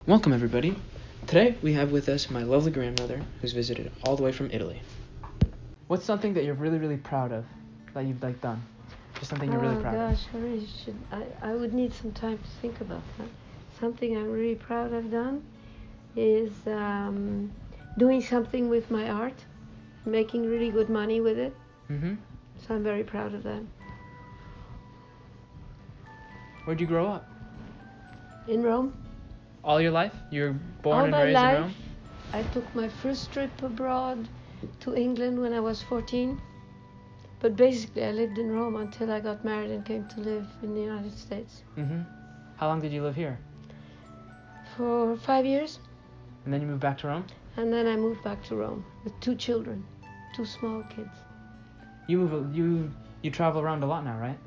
Welcome, everybody. Today we have with us my lovely grandmother who's visited all the way from Italy. What's something that you're really, really proud of that you've done? Just something you're really proud Oh gosh, I really should. I would need some time to think about that. Something I'm really proud I've done is doing something with my art, making really good money with it. of. So I'm very proud of that. Where'd you grow up? In Rome. All your life? You were born All and my raised life, in Rome? I took my first trip abroad to England when I was 14. But basically, I lived in Rome until I got married and came to live in the United States. How long did you live here? For 5 years. And then you moved back to Rome? And then I moved back to Rome with 2 children, 2 small kids. You travel around a lot now, right?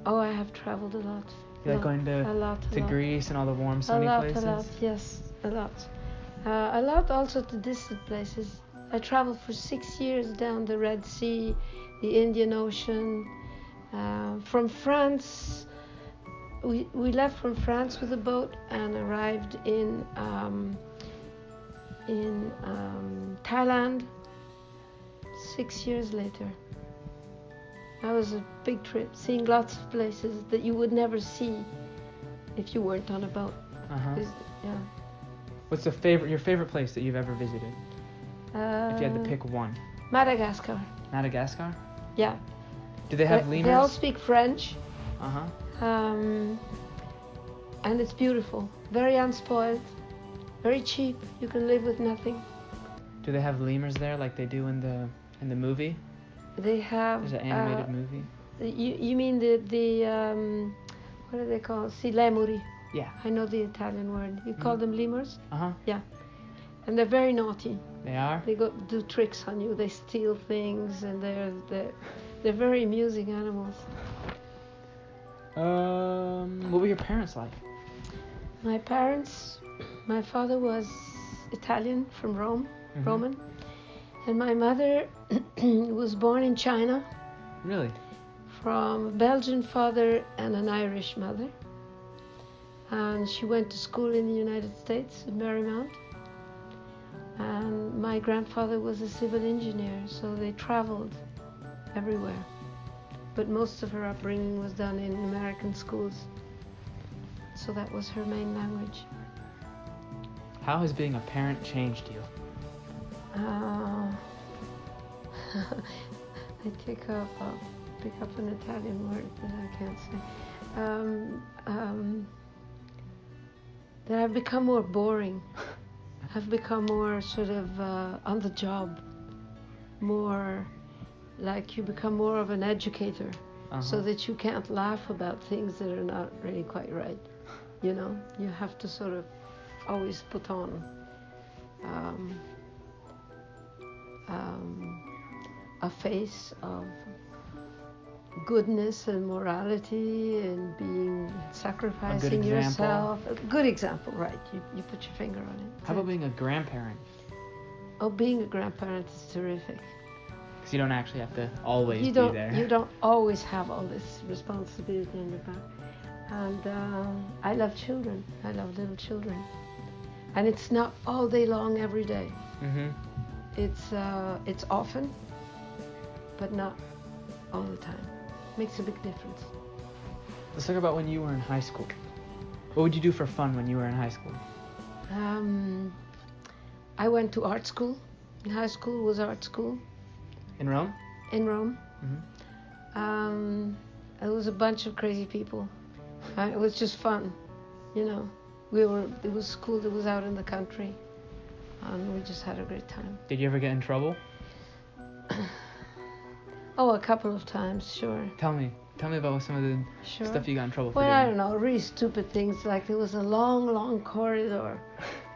Oh, I have traveled a lot. You like going a lot. to Greece and all the warm, sunny places? A lot, yes, a lot. A lot also to distant places. I traveled for 6 years down the Red Sea, the Indian Ocean. From France, we left from France with a boat and arrived in Thailand 6 years later. That was a big trip, seeing lots of places that you would never see if you weren't on a boat. Yeah. What's your favorite place that you've ever visited? If you had to pick one. Madagascar. Madagascar? Yeah. Do they have lemurs? They all speak French. Uh-huh. And it's beautiful. Very unspoiled. Very cheap. You can live with nothing. Do they have lemurs there like they do in the movie? They have. There's an animated movie. You mean the what do they call? Si lemuri. Yeah. I know the Italian word. You call them lemurs? Uh-huh. Yeah. And they're very naughty. They are? They do tricks on you. They steal things, and they're very amusing animals. What were your parents like? My father was Italian from Rome, Roman, and my mother was born in China. Really? From a Belgian father and an Irish mother. And she went to school in the United States, in Marymount. And my grandfather was a civil engineer, so they traveled everywhere. But most of her upbringing was done in American schools. So that was her main language. How has being a parent changed you? I pick up an Italian word that I can't say. That I've become more boring. I've become more sort of on the job. More like you become more of an educator, so that you can't laugh about things that are not really quite right. You know, you have to sort of always put on a face of goodness and morality and sacrificing yourself. A good example, right? You put your finger on it. How about being a grandparent? Oh, being a grandparent is terrific. Because you don't actually have to always be there. You don't always have all this responsibility on your back. And I love children. I love little children. And it's not all day long every day. It's often, but not all the time. Makes a big difference. Let's talk about when you were in high school. What would you do for fun when you were in high school? I went to art school. In high school was art school. In Rome? In Rome. It was a bunch of crazy people. It was just fun, you know. It was school that was out in the country, and we just had a great time. Did you ever get in trouble? Oh, a couple of times, sure. Tell me about some of the stuff you got in trouble for. Well, I don't know, really stupid things. Like there was a long corridor,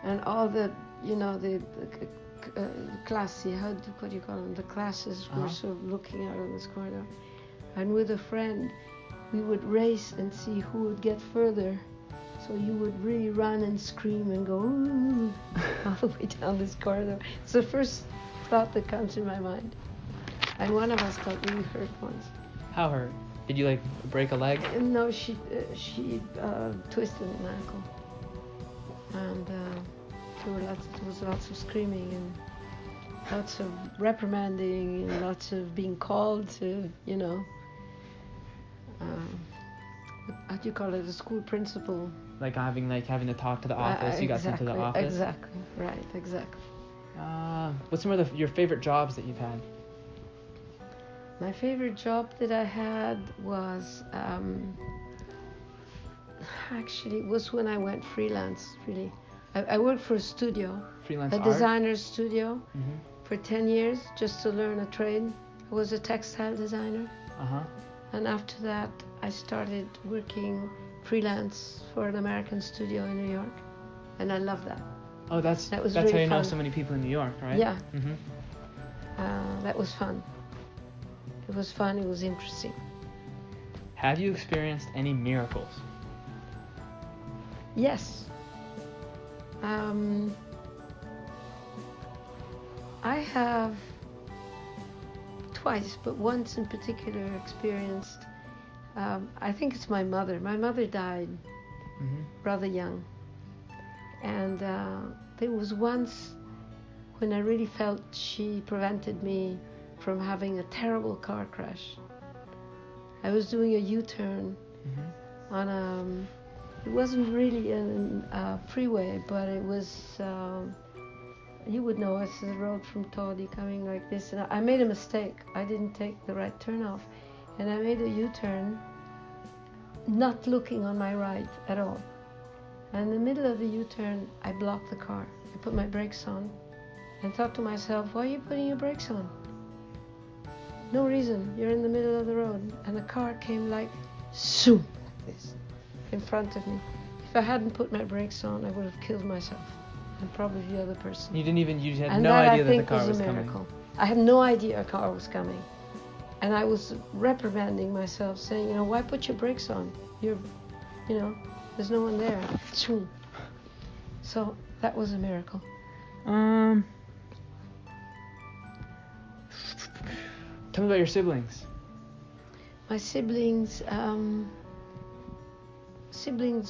and all the, the classy, what do you call them? The classes were sort of looking out on this corridor, and with a friend, we would race and see who would get further. So you would really run and scream and go ooh, all the way down this corridor. It's the first thought that comes in my mind. And one of us got really hurt once. How hurt? Did you break a leg? No, she twisted an ankle. and there was lots of screaming and lots of reprimanding and lots of being called to, how do you call it, a school principal. Like having to talk to the office. You got sent to the office. Exactly. Right. Exactly. What's some of your favorite jobs that you've had? My favorite job that I had was actually was when I went freelance. Really, I worked for a studio, Freelance a art? designer studio, Mm-hmm. for 10 years just to learn a trade. I was a textile designer, and after that I started working freelance for an American studio in New York, and I love that. Oh, that's really how you know fun. so many people in New York, right? Yeah. Mm-hmm. That was fun. It was fun. It was interesting. Have you experienced any miracles? Yes. I have twice, but once in particular experienced. I think it's my mother. My mother died rather young, and there was once when I really felt she prevented me from having a terrible car crash. I was doing a U-turn on it wasn't really a freeway, but it was, you would know, it's the road from Toddy coming like this, and I made a mistake. I didn't take the right turn off, and I made a U-turn not looking on my right at all. And in the middle of the U-turn, I blocked the car. I put my brakes on and thought to myself, why are you putting your brakes on? No reason. You're in the middle of the road. And the car came like zoom, like this, in front of me. If I hadn't put my brakes on, I would have killed myself and probably the other person. You had and no that, idea I that think, the car was a coming. miracle. I had no idea a car was coming. And I was reprimanding myself, saying, why put your brakes on? There's no one there. So that was a miracle. Tell me about your siblings. My siblings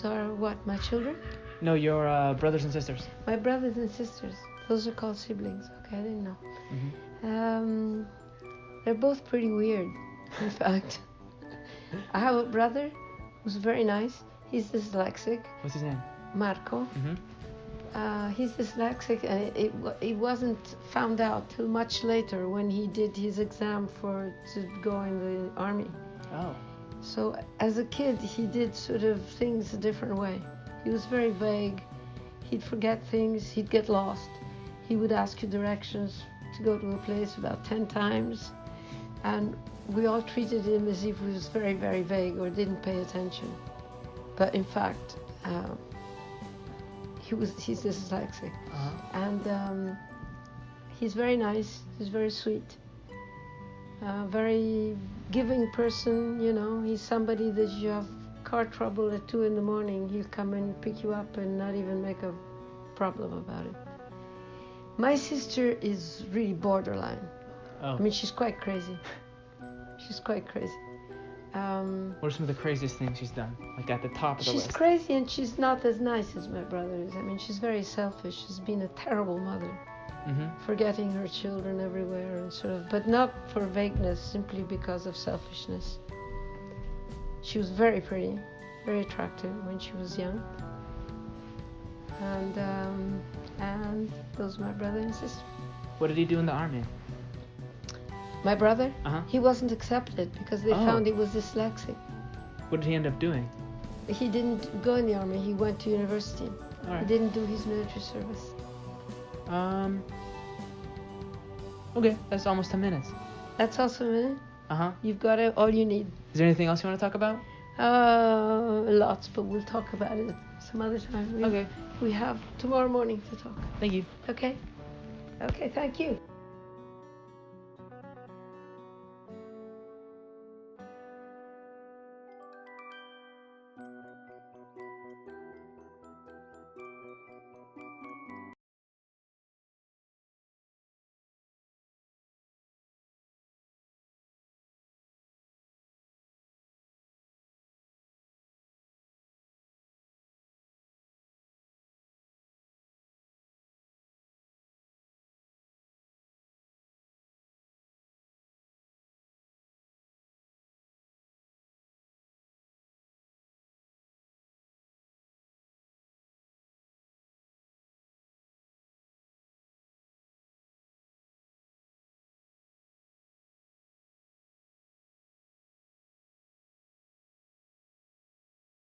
are what? My children? No, your brothers and sisters. My brothers and sisters. Those are called siblings. Okay, I didn't know. Mm-hmm. They're both pretty weird, in fact. I have a brother who's very nice. He's dyslexic. What's his name? Marco. Mm-hmm. He's dyslexic, and it wasn't found out till much later when he did his exam to go in the army. Oh. So as a kid, he did sort of things a different way. He was very vague. He'd forget things. He'd get lost. He would ask you directions to go to a place about 10 times. And we all treated him as if he was very, very vague or didn't pay attention. But in fact, he's dyslexic. And he's very nice. He's very sweet. Very giving person, He's somebody that you have car trouble at 2 a.m, he'll come and pick you up and not even make a problem about it. My sister is really borderline. Oh. I mean, she's quite crazy. She's quite crazy. What are some of the craziest things she's done? Like at the top of the list. She's crazy, and she's not as nice as my brother is. I mean, she's very selfish. She's been a terrible mother. Forgetting her children everywhere and but not for vagueness, simply because of selfishness. She was very pretty, very attractive when she was young. And those are my brother and sister. What did he do in the army? My brother? Uh-huh. He wasn't accepted because they found he was dyslexic. What did he end up doing? He didn't go in the army. He went to university. All right. He didn't do his military service. Okay, that's almost 10 minutes. That's also a minute. You've got all you need. Is there anything else you want to talk about? Lots, but we'll talk about it some other time. Okay. We have tomorrow morning to talk. Thank you. Okay, thank you.